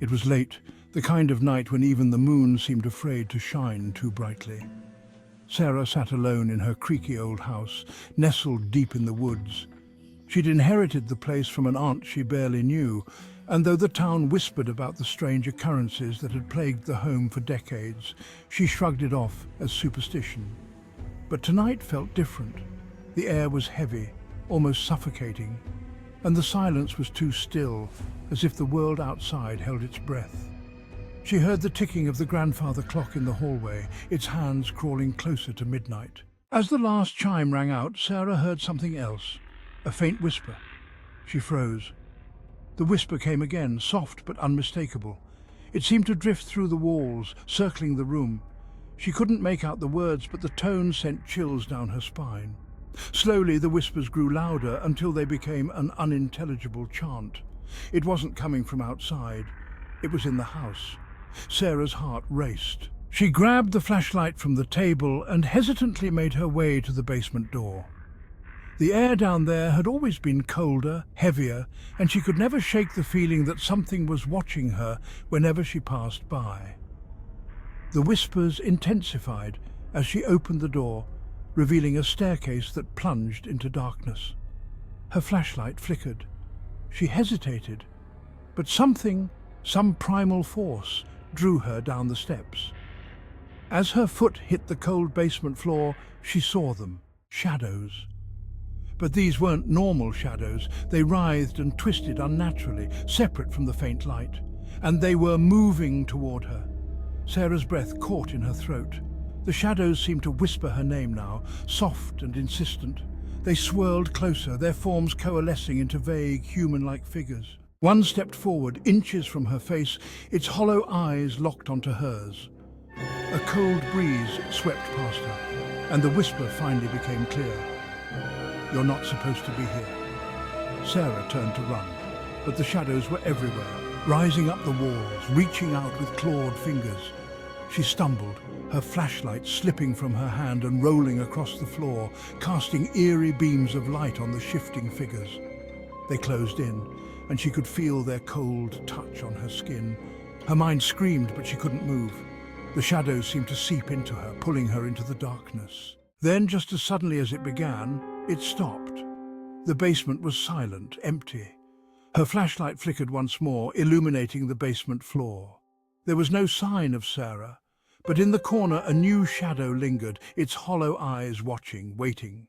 It was late, the kind of night when even the moon seemed afraid to shine too brightly. Sarah sat alone in her creaky old house, nestled deep in the woods. She'd inherited the place from an aunt she barely knew, and though the town whispered about the strange occurrences that had plagued the home for decades, she shrugged it off as superstition. But tonight felt different. The air was heavy, almost suffocating, and the silence was too still, as if the world outside held its breath. She heard the ticking of the grandfather clock in the hallway, its hands crawling closer to midnight. As the last chime rang out, Sarah heard something else, a faint whisper. She froze. The whisper came again, soft but unmistakable. It seemed to drift through the walls, circling the room. She couldn't make out the words, but the tone sent chills down her spine. Slowly, the whispers grew louder until they became an unintelligible chant. It wasn't coming from outside. It was in the house. Sarah's heart raced. She grabbed the flashlight from the table and hesitantly made her way to the basement door. The air down there had always been colder, heavier, and she could never shake the feeling that something was watching her whenever she passed by. The whispers intensified as she opened the door, revealing a staircase that plunged into darkness. Her flashlight flickered. She hesitated, but some primal force, drew her down the steps. As her foot hit the cold basement floor, she saw them, shadows. But these weren't normal shadows. They writhed and twisted unnaturally, separate from the faint light, and they were moving toward her. Sarah's breath caught in her throat. The shadows seemed to whisper her name now, soft and insistent. They swirled closer, their forms coalescing into vague, human-like figures. One stepped forward, inches from her face, its hollow eyes locked onto hers. A cold breeze swept past her, and the whisper finally became clear. "You're not supposed to be here." Sarah turned to run, but the shadows were everywhere, rising up the walls, reaching out with clawed fingers. She stumbled, her flashlight slipping from her hand and rolling across the floor, casting eerie beams of light on the shifting figures. They closed in, and she could feel their cold touch on her skin. Her mind screamed, but she couldn't move. The shadows seemed to seep into her, pulling her into the darkness. Then, just as suddenly as it began, it stopped. The basement was silent, empty. Her flashlight flickered once more, illuminating the basement floor. There was no sign of Sarah, but in the corner a new shadow lingered, its hollow eyes watching, waiting.